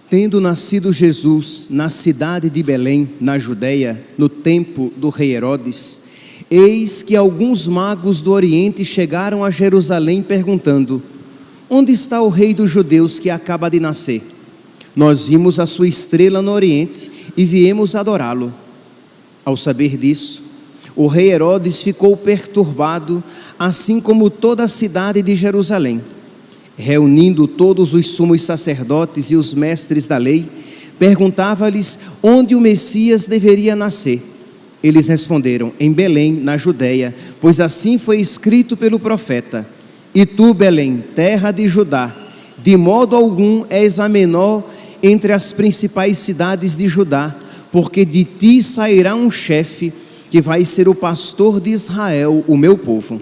Tendo nascido Jesus na cidade de Belém, na Judeia, no tempo do rei Herodes, eis que alguns magos do Oriente chegaram a Jerusalém perguntando: onde está o rei dos judeus que acaba de nascer? Nós vimos a sua estrela no Oriente e viemos adorá-lo. Ao saber disso, o rei Herodes ficou perturbado, assim como toda a cidade de Jerusalém. Reunindo todos os sumos sacerdotes e os mestres da lei, perguntava-lhes onde o Messias deveria nascer. Eles responderam: em Belém, na Judeia, pois assim foi escrito pelo profeta: e tu, Belém, terra de Judá, de modo algum és a menor entre as principais cidades de Judá, porque de ti sairá um chefe que vai ser o pastor de Israel, o meu povo.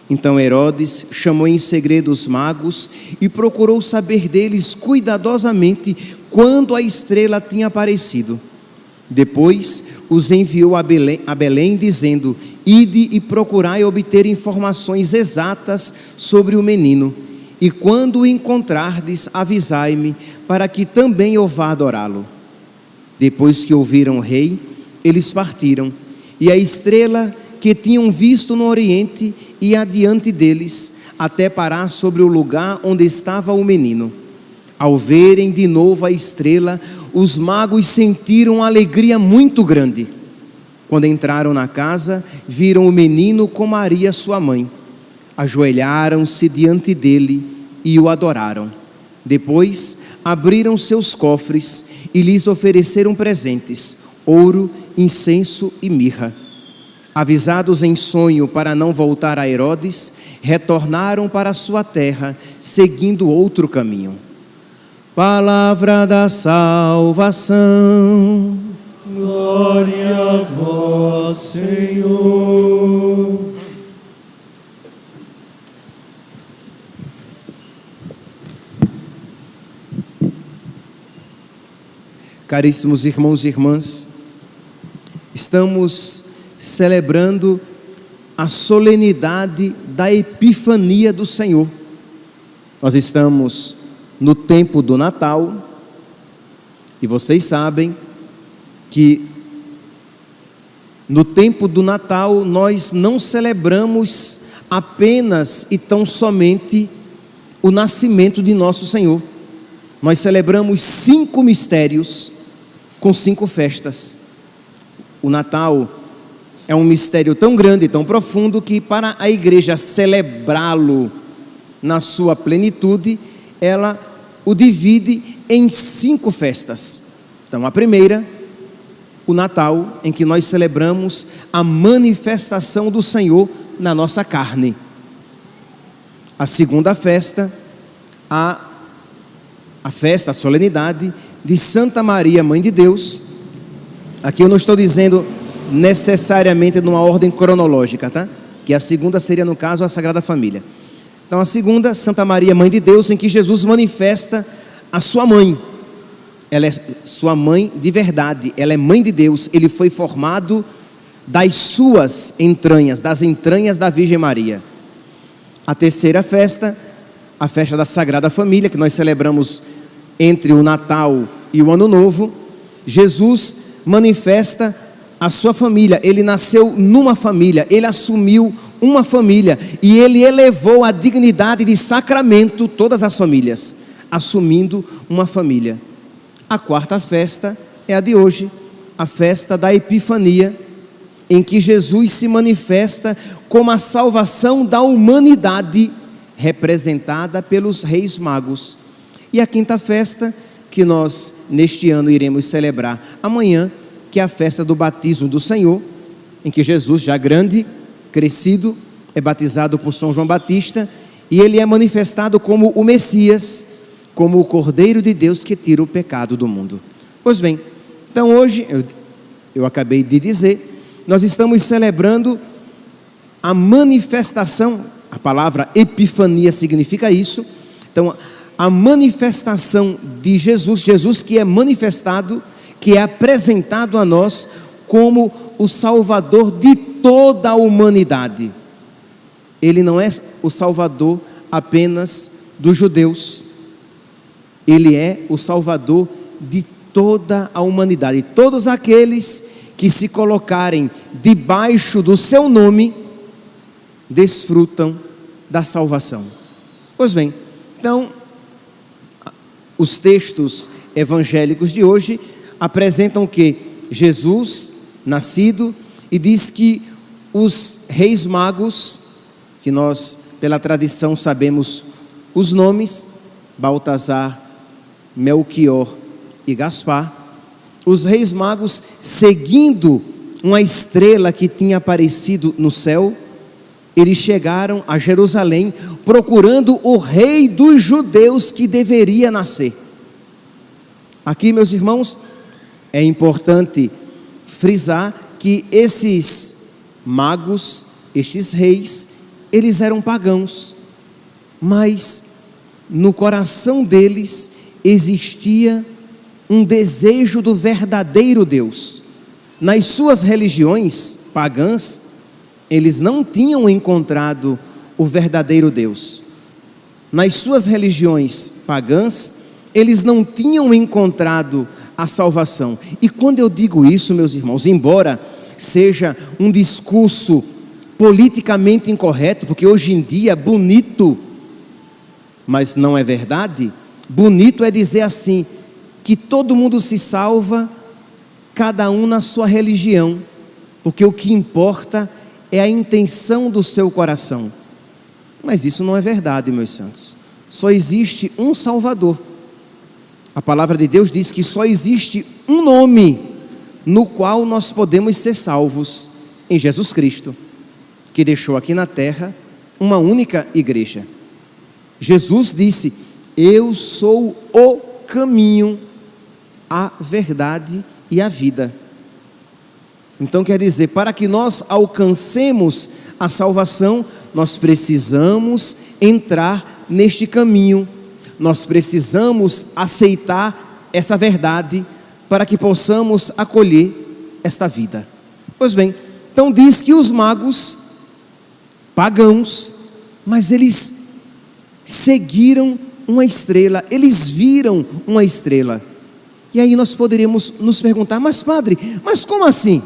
Então Herodes chamou em segredo os magos e procurou saber deles cuidadosamente quando a estrela tinha aparecido. Depois os enviou a Belém dizendo: ide e procurai obter informações exatas sobre o menino, e quando o encontrardes, avisai-me, para que também eu vá adorá-lo. Depois que ouviram o rei, eles partiram, e a estrela que tinham visto no Oriente ia adiante deles, até parar sobre o lugar onde estava o menino. Ao verem de novo a estrela, os magos sentiram uma alegria muito grande. Quando entraram na casa, viram o menino com Maria, sua mãe. Ajoelharam-se diante dele e o adoraram. Depois, abriram seus cofres e lhes ofereceram presentes: ouro, incenso e mirra. Avisados em sonho para não voltar a Herodes, retornaram para sua terra, seguindo outro caminho. Palavra da salvação. Glória a vós, Senhor. Caríssimos irmãos e irmãs, estamos celebrando a solenidade da Epifania do Senhor. Nós estamos no tempo do Natal, e vocês sabem que no tempo do Natal nós não celebramos apenas e tão somente o nascimento de nosso Senhor. Nós celebramos 5 mistérios com 5 festas. O Natal é um mistério tão grande, tão profundo, que para a igreja celebrá-lo na sua plenitude, ela o divide em 5 festas. Então, a primeira, o Natal, em que nós celebramos a manifestação do Senhor na nossa carne. A segunda festa, a festa, a solenidade de Santa Maria, Mãe de Deus. Aqui eu não estou dizendo necessariamente numa ordem cronológica, tá? Que a segunda seria, no caso, a Sagrada Família. Então, a segunda, Santa Maria, Mãe de Deus, em que Jesus manifesta a sua mãe. Ela é sua mãe de verdade, ela é mãe de Deus. Ele foi formado das suas entranhas, das entranhas da Virgem Maria. A terceira festa, a festa da Sagrada Família, que nós celebramos entre o Natal e o Ano Novo. Jesus manifesta a sua família. Ele nasceu numa família, ele assumiu uma família e ele elevou a dignidade de sacramento todas as famílias, assumindo uma família. A quarta festa é a de hoje, a festa da Epifania, em que Jesus se manifesta como a salvação da humanidade, representada pelos reis magos. E a quinta festa, que nós neste ano iremos celebrar amanhã, que é a festa do batismo do Senhor, em que Jesus, já grande, crescido, é batizado por São João Batista, e ele é manifestado como o Messias, como o Cordeiro de Deus que tira o pecado do mundo. Pois bem, então hoje, eu acabei de dizer, nós estamos celebrando a manifestação, a palavra Epifania significa isso. Então, a manifestação de Jesus, Jesus que é manifestado, que é apresentado a nós como o Salvador de toda a humanidade. Ele não é o Salvador apenas dos judeus. Ele é o Salvador de toda a humanidade. Todos aqueles que se colocarem debaixo do seu nome, desfrutam da salvação. Pois bem, então, os textos evangélicos de hoje apresentam que Jesus, nascido, e diz que os reis magos, que nós, pela tradição, sabemos os nomes, Baltazar, Melquior e Gaspar, os reis magos, seguindo uma estrela que tinha aparecido no céu, eles chegaram a Jerusalém procurando o rei dos judeus que deveria nascer. Aqui, meus irmãos, é importante frisar que esses magos, estes reis, eles eram pagãos, mas no coração deles existia um desejo do verdadeiro Deus. Nas suas religiões pagãs, eles não tinham encontrado o verdadeiro Deus. Nas suas religiões pagãs, eles não tinham encontrado a salvação. E quando eu digo isso, meus irmãos, embora seja um discurso politicamente incorreto, porque hoje em dia é bonito, mas não é verdade. Bonito é dizer assim, que todo mundo se salva, cada um na sua religião, porque o que importa é a intenção do seu coração. Mas isso não é verdade, meus santos. Só existe um Salvador. A palavra de Deus diz que só existe um nome no qual nós podemos ser salvos, em Jesus Cristo, que deixou aqui na terra uma única igreja. Jesus disse: eu sou o caminho, a verdade e a vida. Então quer dizer, para que nós alcancemos a salvação, nós precisamos entrar neste caminho, nós precisamos aceitar essa verdade para que possamos acolher esta vida. Pois bem, então diz que os magos pagãos, mas eles seguiram uma estrela, eles viram uma estrela. E aí nós poderíamos nos perguntar: mas padre, mas como assim?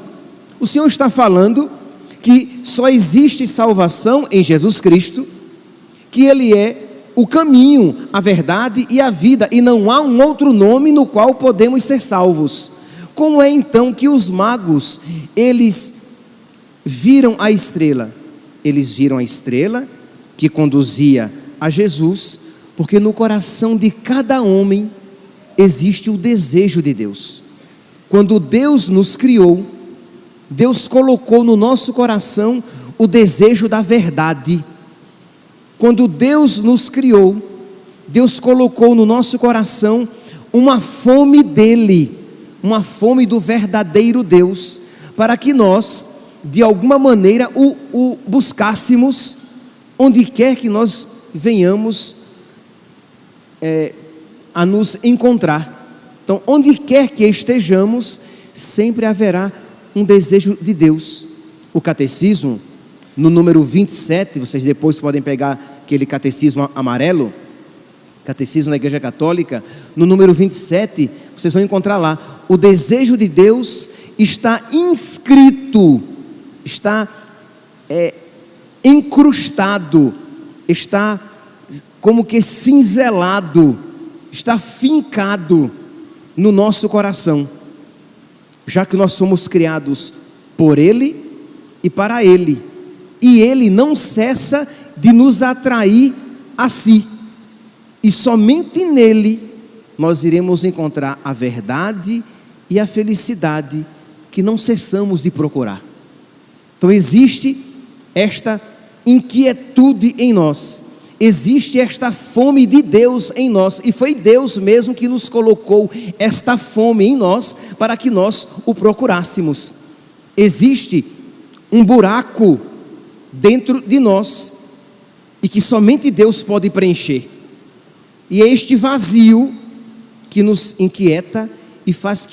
O Senhor está falando que só existe salvação em Jesus Cristo, que Ele é o caminho, a verdade e a vida, e não há um outro nome no qual podemos ser salvos. Como é então que os magos, eles viram a estrela? Eles viram a estrela que conduzia a Jesus, porque no coração de cada homem existe o desejo de Deus. Quando Deus nos criou, Deus colocou no nosso coração o desejo da verdade. Quando Deus nos criou, Deus colocou no nosso coração uma fome dele, uma fome do verdadeiro Deus, para que nós, de alguma maneira, o buscássemos onde quer que nós venhamos a nos encontrar. Então, onde quer que estejamos, sempre haverá um desejo de Deus. O catecismo, no número 27, vocês depois podem pegar aquele catecismo amarelo, catecismo da Igreja Católica, no número 27, vocês vão encontrar lá, o desejo de Deus está inscrito, está encrustado, está como que cinzelado, está fincado no nosso coração, já que nós somos criados por Ele e para Ele, e Ele não cessa de nos atrair a si, e somente nele nós iremos encontrar a verdade e a felicidade que não cessamos de procurar. Então existe esta inquietude em nós, existe esta fome de Deus em nós, e foi Deus mesmo que nos colocou esta fome em nós, para que nós o procurássemos. Existe um buraco dentro de nós, e que somente Deus pode preencher, e é este vazio que nos inquieta, e faz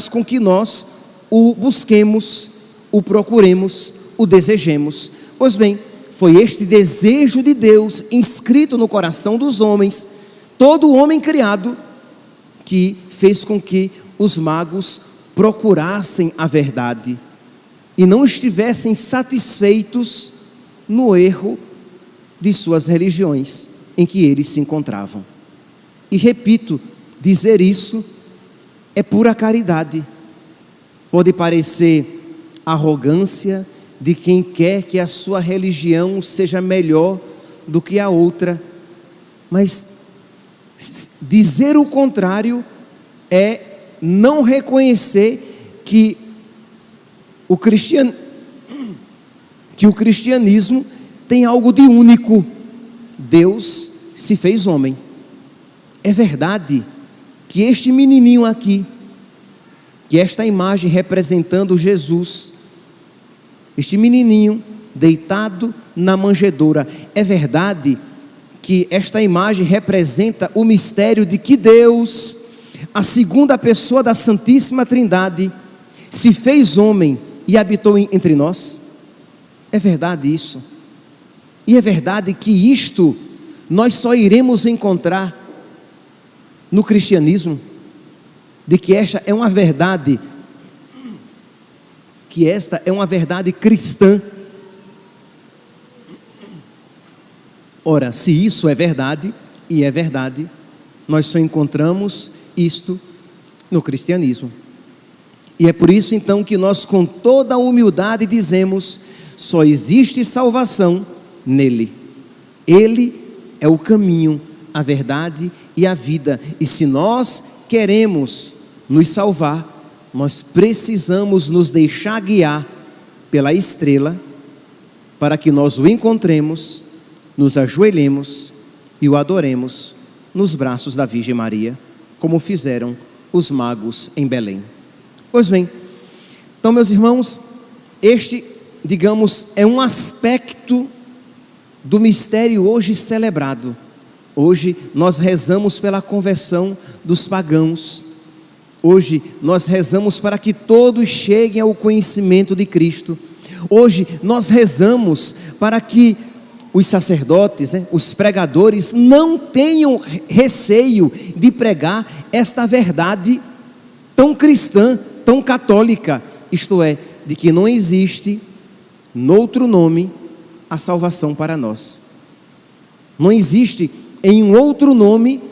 com que nós o busquemos, o procuremos, o desejemos. Pois bem, foi este desejo de Deus inscrito no coração dos homens. todo o homem criado, que fez com que os magos procurassem a verdade e não estivessem satisfeitos no erro de suas religiões em que eles se encontravam. E repito, dizer isso é pura caridade. Pode parecer arrogância de quem quer que a sua religião seja melhor do que a outra, mas dizer o contrário é não reconhecer que o cristianismo tem algo de único. Deus se fez homem. É verdade que este menininho aqui, que esta imagem representando Jesus, este menininho deitado na manjedoura, é verdade que esta imagem representa o mistério de que Deus, a segunda pessoa da Santíssima Trindade, se fez homem e habitou entre nós. É verdade isso. E é verdade que isto nós só iremos encontrar no cristianismo, de que esta é uma verdade, que esta é uma verdade cristã. Ora, se isso é verdade, e é verdade, nós só encontramos isto no cristianismo. E é por isso então que nós com toda a humildade dizemos, só existe salvação nele. Ele é o caminho, a verdade e a vida. E se nós queremos nos salvar, nós precisamos nos deixar guiar pela estrela, para que nós o encontremos, nos ajoelhemos e o adoremos nos braços da Virgem Maria, como fizeram os magos em Belém. Pois bem, então meus irmãos, este, digamos, é um aspecto do mistério hoje celebrado. Hoje nós rezamos pela conversão dos pagãos. Hoje nós rezamos para que todos cheguem ao conhecimento de Cristo. Hoje nós rezamos para que os sacerdotes, os pregadores, não tenham receio de pregar esta verdade tão cristã, tão católica, isto é, de que não existe noutro nome a salvação para nós. Não existe em um outro nome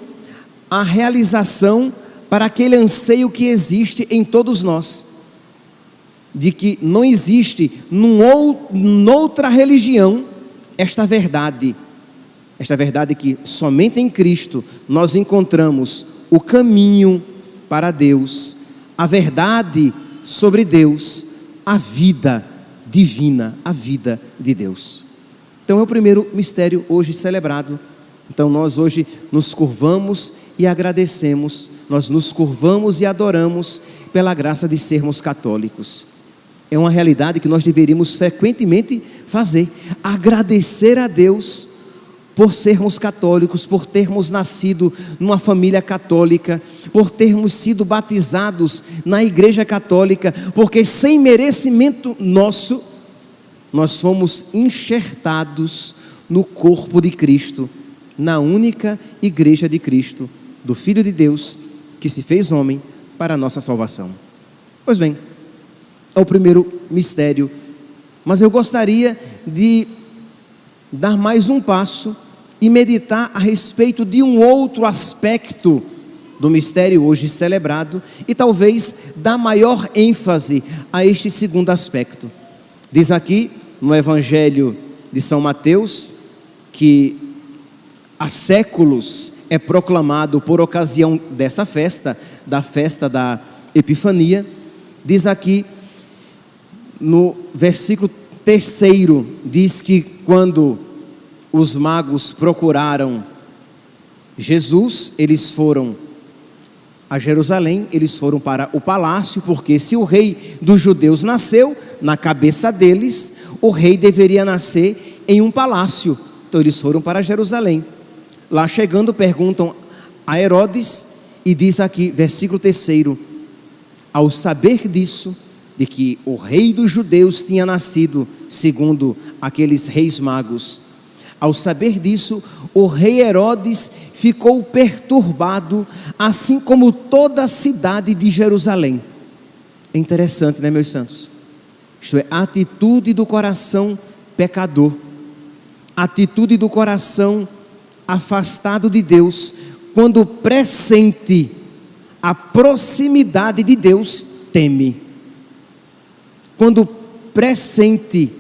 a realização para aquele anseio que existe em todos nós, de que não existe noutra religião esta verdade que somente em Cristo nós encontramos o caminho para Deus, a verdade sobre Deus, a vida divina, a vida de Deus. Então é o primeiro mistério hoje celebrado. Então nós hoje nos curvamos e agradecemos, nós nos curvamos e adoramos pela graça de sermos católicos. É uma realidade que nós deveríamos frequentemente fazer, agradecer a Deus por sermos católicos, por termos nascido numa família católica, por termos sido batizados na igreja católica, porque sem merecimento nosso, nós fomos enxertados no corpo de Cristo, na única igreja de Cristo, do Filho de Deus, que se fez homem para a nossa salvação. Pois bem, é o primeiro mistério, mas eu gostaria de dar mais um passo e meditar a respeito de um outro aspecto do mistério hoje celebrado e talvez dar maior ênfase a este segundo aspecto. Diz aqui no Evangelho de São Mateus que há séculos é proclamado por ocasião dessa festa, da festa da Epifania. Diz aqui no versículo 3, diz que quando os magos procuraram Jesus, eles foram a Jerusalém, eles foram para o palácio, porque se o rei dos judeus nasceu, na cabeça deles, o rei deveria nascer em um palácio. Então eles foram para Jerusalém. Lá chegando, perguntam a Herodes, e diz aqui, versículo 3, ao saber disso, de que o rei dos judeus tinha nascido, segundo aqueles reis magos, ao saber disso, o rei Herodes ficou perturbado, assim como toda a cidade de Jerusalém. É interessante, né, meus santos? Isto é, a atitude do coração pecador, a atitude do coração afastado de Deus, quando pressente a proximidade de Deus, teme. Quando pressente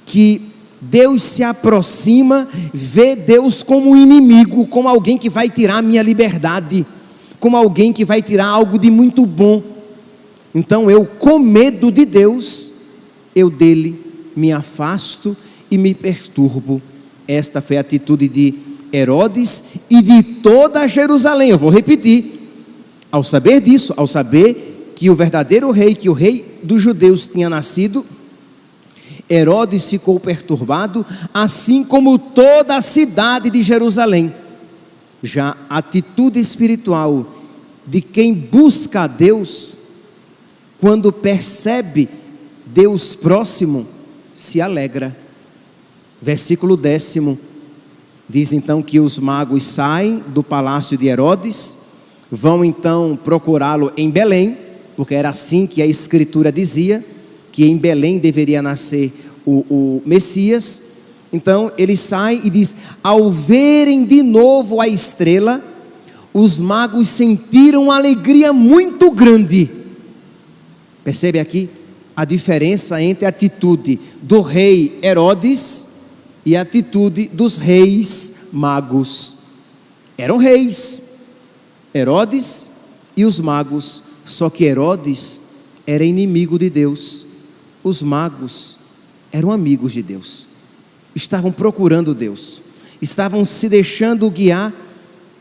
que Deus se aproxima, vê Deus como um inimigo, como alguém que vai tirar a minha liberdade, como alguém que vai tirar algo de muito bom. Então eu, com medo de Deus, eu dele me afasto e me perturbo. Esta foi a atitude de Herodes e de toda Jerusalém. Eu vou repetir. Ao saber disso, ao saber que o verdadeiro rei, que o rei dos judeus tinha nascido, Herodes ficou perturbado, assim como toda a cidade de Jerusalém. Já a atitude espiritual de quem busca a Deus, quando percebe Deus próximo, se alegra. Versículo 10 diz então que os magos saem do palácio de Herodes, vão então procurá-lo em Belém, porque era assim que a Escritura dizia, que em Belém deveria nascer o Messias. Então ele sai e diz: ao verem de novo a estrela, os magos sentiram uma alegria muito grande. Percebe aqui a diferença entre a atitude do rei Herodes e a atitude dos reis magos. Eram reis, Herodes e os magos, só que Herodes era inimigo de Deus, os magos eram amigos de Deus, estavam procurando Deus, estavam se deixando guiar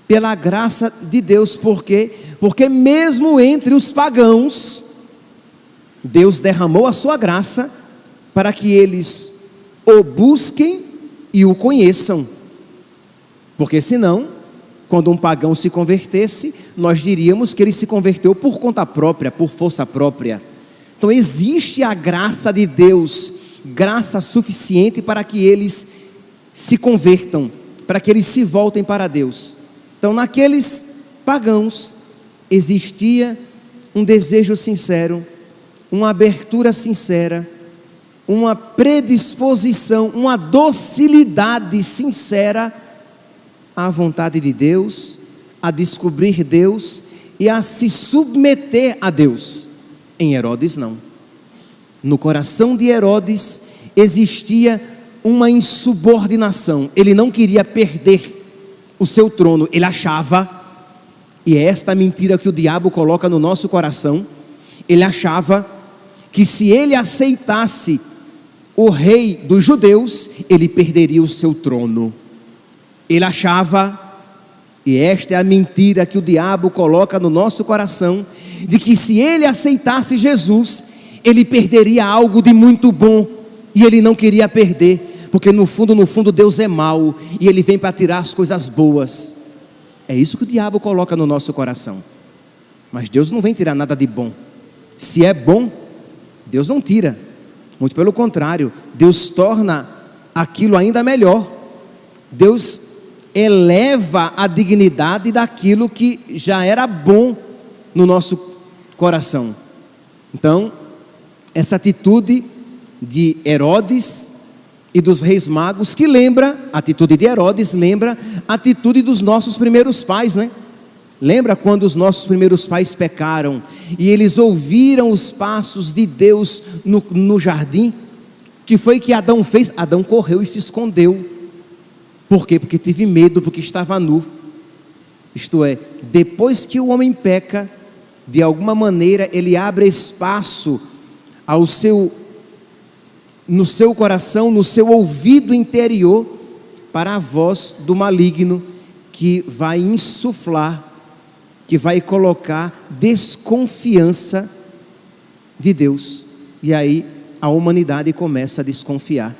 pela graça de Deus. Por quê? Porque mesmo entre os pagãos, Deus derramou a sua graça para que eles o busquem e o conheçam, porque senão, quando um pagão se convertesse, nós diríamos que ele se converteu por conta própria, por força própria. Então existe a graça de Deus, graça suficiente para que eles se convertam, para que eles se voltem para Deus. Então naqueles pagãos existia um desejo sincero, uma abertura sincera, uma predisposição, uma docilidade sincera à vontade de Deus, a descobrir Deus e a se submeter a Deus. Em Herodes não. No coração de Herodes existia uma insubordinação. Ele não queria perder o seu trono. Ele achava, e é esta a mentira que o diabo coloca no nosso coração, ele achava que se ele aceitasse o rei dos judeus, ele perderia o seu trono. Ele achava, e esta é a mentira que o diabo coloca no nosso coração, de que se ele aceitasse Jesus, ele perderia algo de muito bom, e ele não queria perder, porque no fundo Deus é mau, e ele vem para tirar as coisas boas. É isso que o diabo coloca no nosso coração. Mas Deus não vem tirar nada de bom. Se é bom, Deus não tira, muito pelo contrário, Deus torna aquilo ainda melhor. Deus eleva a dignidade daquilo que já era bom no nosso coração. Então, essa atitude de Herodes e dos reis magos, que lembra, a atitude de Herodes lembra a atitude dos nossos primeiros pais, né? Lembra quando os nossos primeiros pais pecaram e eles ouviram os passos de Deus no jardim? Que foi que Adão fez? Adão correu e se escondeu. Por quê? Porque teve medo, porque estava nu. Isto é, depois que o homem peca, de alguma maneira ele abre espaço no seu coração, no seu ouvido interior, para a voz do maligno, que vai insuflar, que vai colocar desconfiança de Deus. E aí a humanidade começa a desconfiar,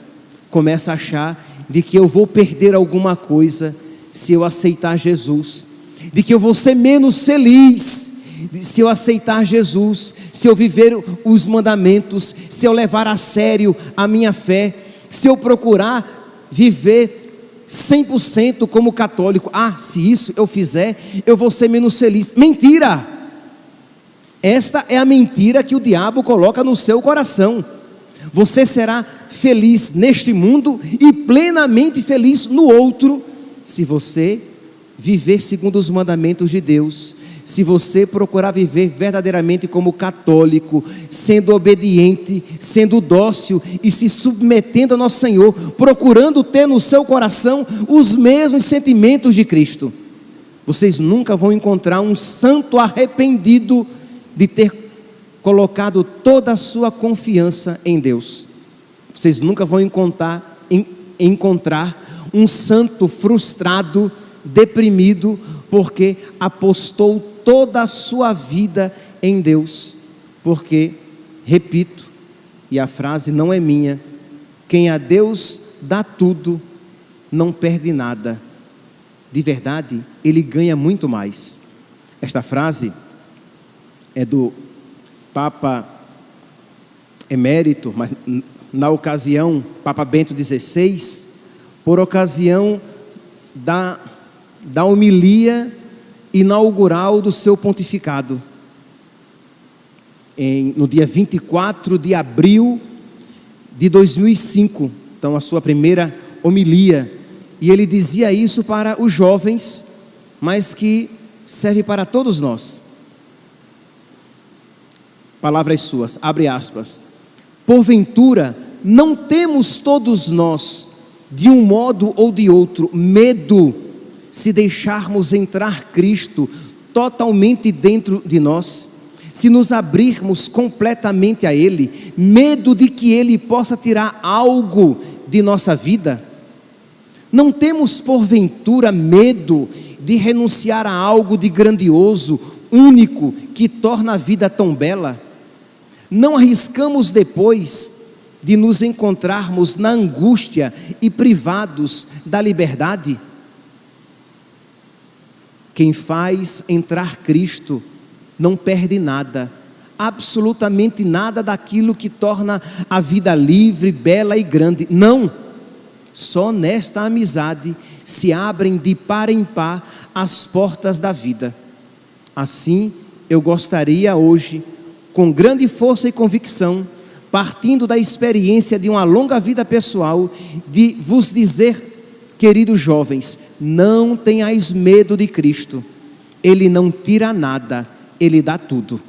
começa a achar de que eu vou perder alguma coisa se eu aceitar Jesus, de que eu vou ser menos feliz se eu aceitar Jesus, se eu viver os mandamentos, se eu levar a sério a minha fé, se eu procurar viver 100% como católico. Se isso eu fizer, eu vou ser menos feliz. Mentira! Esta é a mentira que o diabo coloca no seu coração. Você será feliz neste mundo e plenamente feliz no outro, se você viver segundo os mandamentos de Deus, se você procurar viver verdadeiramente como católico, sendo obediente, sendo dócil e se submetendo ao nosso Senhor, procurando ter no seu coração os mesmos sentimentos de Cristo. Vocês nunca vão encontrar um santo arrependido de ter colocado toda a sua confiança em Deus. Vocês nunca vão encontrar um santo frustrado, deprimido, porque apostou toda a sua vida em Deus. Porque, repito, e a frase não é minha, quem a Deus dá tudo, não perde nada. De verdade, ele ganha muito mais. Esta frase é do Papa Emérito, mas na ocasião, Papa Bento XVI, por ocasião da homilia inaugural do seu pontificado, no dia 24 de abril de 2005, então a sua primeira homilia, e ele dizia isso para os jovens, mas que serve para todos nós. Palavras suas, abre aspas: porventura não temos todos nós, de um modo ou de outro, medo, se deixarmos entrar Cristo totalmente dentro de nós, se nos abrirmos completamente a Ele, medo de que Ele possa tirar algo de nossa vida? Não temos porventura medo de renunciar a algo de grandioso, único, que torna a vida tão bela? Não arriscamos depois de nos encontrarmos na angústia e privados da liberdade? Quem faz entrar Cristo não perde nada, absolutamente nada daquilo que torna a vida livre, bela e grande. Não, só nesta amizade se abrem de par em par as portas da vida. Assim, eu gostaria hoje, com grande força e convicção, partindo da experiência de uma longa vida pessoal, de vos dizer, queridos jovens, não tenhais medo de Cristo. Ele não tira nada, Ele dá tudo.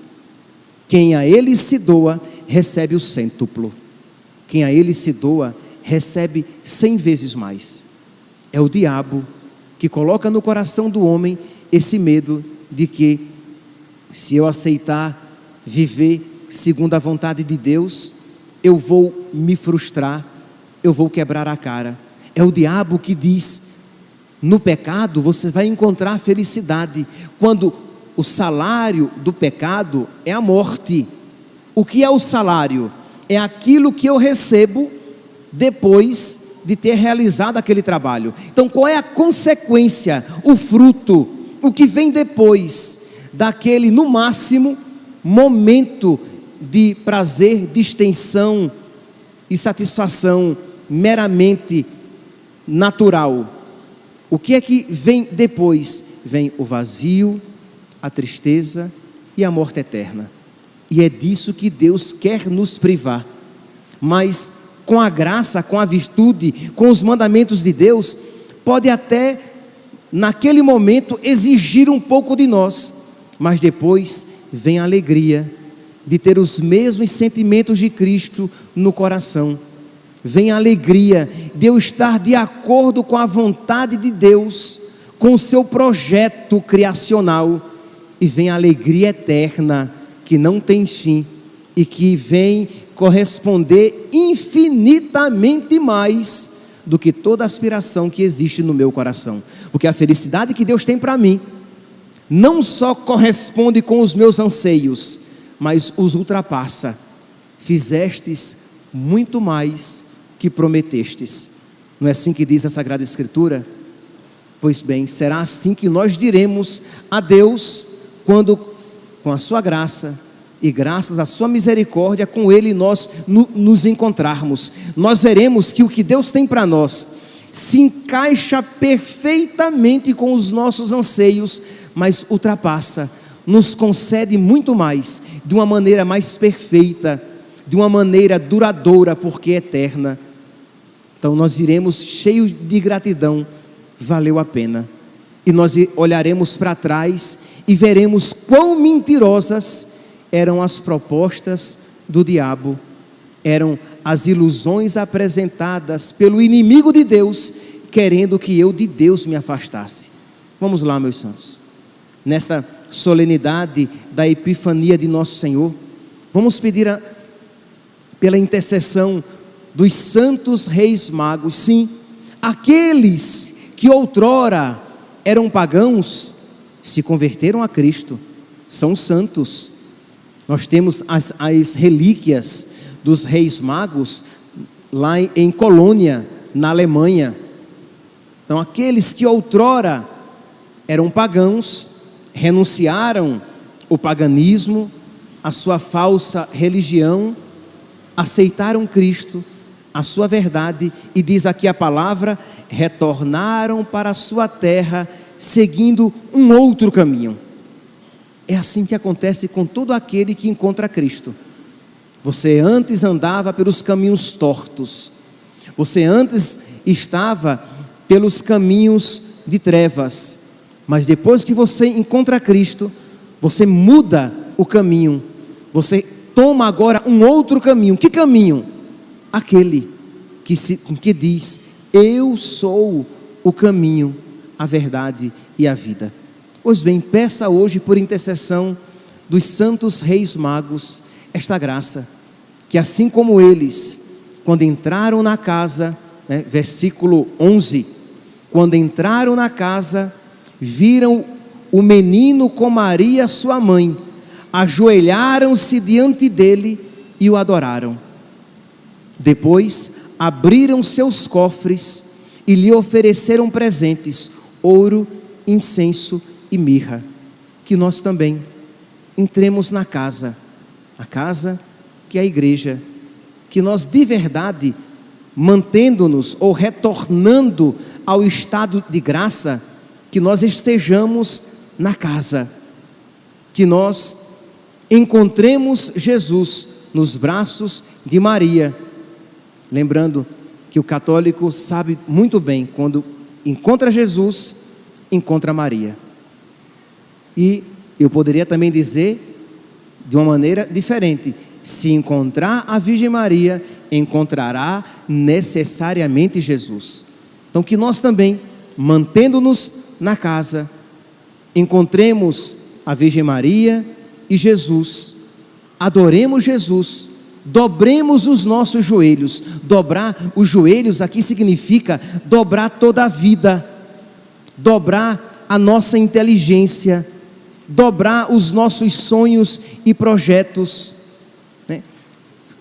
Quem a Ele se doa, recebe o cêntuplo. Quem a Ele se doa, recebe 100 vezes mais. É o diabo que coloca no coração do homem esse medo de que, se eu aceitar viver segundo a vontade de Deus, eu vou me frustrar, eu vou quebrar a cara. É o diabo que diz: no pecado você vai encontrar felicidade, quando o salário do pecado é a morte. O que é o salário? É aquilo que eu recebo depois de ter realizado aquele trabalho. Então, qual é a consequência, o fruto, o que vem depois daquele, no máximo, momento de prazer, distensão e satisfação meramente natural? O que é que vem depois? Vem o vazio, a tristeza e a morte eterna. E é disso que Deus quer nos privar. Mas com a graça, com a virtude, com os mandamentos de Deus, pode até naquele momento exigir um pouco de nós, mas depois vem a alegria de ter os mesmos sentimentos de Cristo no coração. Vem a alegria de eu estar de acordo com a vontade de Deus, com o seu projeto criacional. E vem a alegria eterna, que não tem fim, e que vem corresponder infinitamente mais do que toda aspiração que existe no meu coração. Porque a felicidade que Deus tem para mim, não só corresponde com os meus anseios, mas os ultrapassa. Fizestes muito mais que prometestes. Não é assim que diz a Sagrada Escritura? Pois bem, será assim que nós diremos a Deus, quando com a sua graça e graças à sua misericórdia, com Ele nós nos encontrarmos. Nós veremos que o que Deus tem para nós, se encaixa perfeitamente com os nossos anseios, mas ultrapassa, nos concede muito mais, de uma maneira mais perfeita, de uma maneira duradoura, porque é eterna. Então nós iremos cheios de gratidão, valeu a pena. E nós olharemos para trás e veremos quão mentirosas eram as propostas do diabo, eram as ilusões apresentadas pelo inimigo de Deus, querendo que eu de Deus me afastasse. Vamos lá, meus santos, nesta solenidade da Epifania de Nosso Senhor, vamos pedir pela intercessão dos santos reis magos. Sim, aqueles que outrora eram pagãos, se converteram a Cristo, são santos. Nós temos as relíquias dos reis magos lá em Colônia, na Alemanha. Então aqueles que outrora eram pagãos, renunciaram o paganismo, a sua falsa religião, aceitaram Cristo, a sua verdade, e diz aqui a palavra, retornaram para a sua terra, seguindo um outro caminho. É assim que acontece com todo aquele que encontra Cristo. Você antes andava pelos caminhos tortos, você antes estava pelos caminhos de trevas, mas depois que você encontra Cristo, você muda o caminho, você toma agora um outro caminho. Que caminho? Aquele que diz, eu sou o caminho, a verdade e a vida. Pois bem, peça hoje por intercessão dos santos reis magos esta graça, que assim como eles, quando entraram na casa, versículo 11, quando entraram na casa, viram o menino com Maria sua mãe, ajoelharam-se diante dele e o adoraram. Depois abriram seus cofres e lhe ofereceram presentes, ouro, incenso e mirra. Que nós também entremos na casa, a casa que é a igreja, que nós de verdade, mantendo-nos ou retornando ao estado de graça, que nós estejamos na casa, que nós encontremos Jesus nos braços de Maria. Lembrando que o católico sabe muito bem, quando encontra Jesus, encontra Maria. E eu poderia também dizer de uma maneira diferente, se encontrar a Virgem Maria, encontrará necessariamente Jesus. Então que nós também, mantendo-nos na casa, encontremos a Virgem Maria e Jesus, adoremos Jesus, dobremos os nossos joelhos. Dobrar os joelhos aqui significa dobrar toda a vida, dobrar a nossa inteligência, dobrar os nossos sonhos e projetos,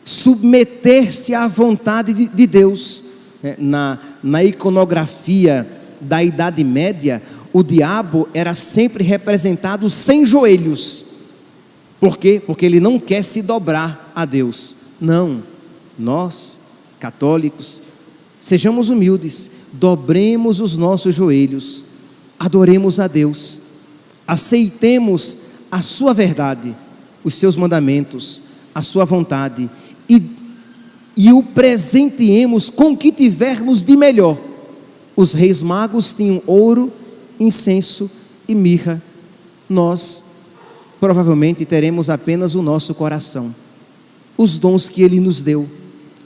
submeter-se à vontade de Deus. Na iconografia da Idade Média, o diabo era sempre representado sem joelhos. Por quê? Porque ele não quer se dobrar a Deus. Não, nós, católicos, sejamos humildes, dobremos os nossos joelhos, adoremos a Deus, aceitemos a sua verdade, os seus mandamentos, a sua vontade, e o presenteemos com o que tivermos de melhor. Os reis magos tinham ouro, incenso e mirra. Nós provavelmente teremos apenas o nosso coração, os dons que Ele nos deu.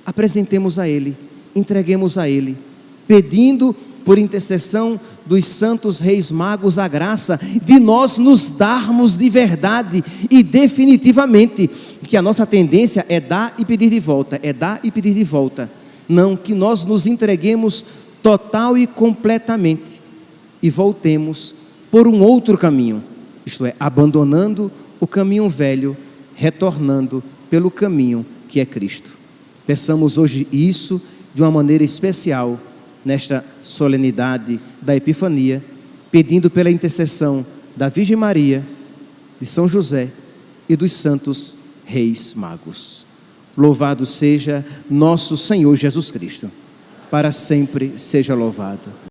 Apresentemos a Ele, entreguemos a Ele, pedindo por intercessão dos santos reis magos a graça de nós nos darmos de verdade e definitivamente, que a nossa tendência é dar e pedir de volta, é dar e pedir de volta. Não, que nós nos entreguemos total e completamente e voltemos por um outro caminho, isto é, abandonando o caminho velho, retornando pelo caminho que é Cristo. Peçamos hoje isso de uma maneira especial, nesta solenidade da Epifania, pedindo pela intercessão da Virgem Maria, de São José e dos santos reis magos. Louvado seja nosso Senhor Jesus Cristo. para sempre seja louvado.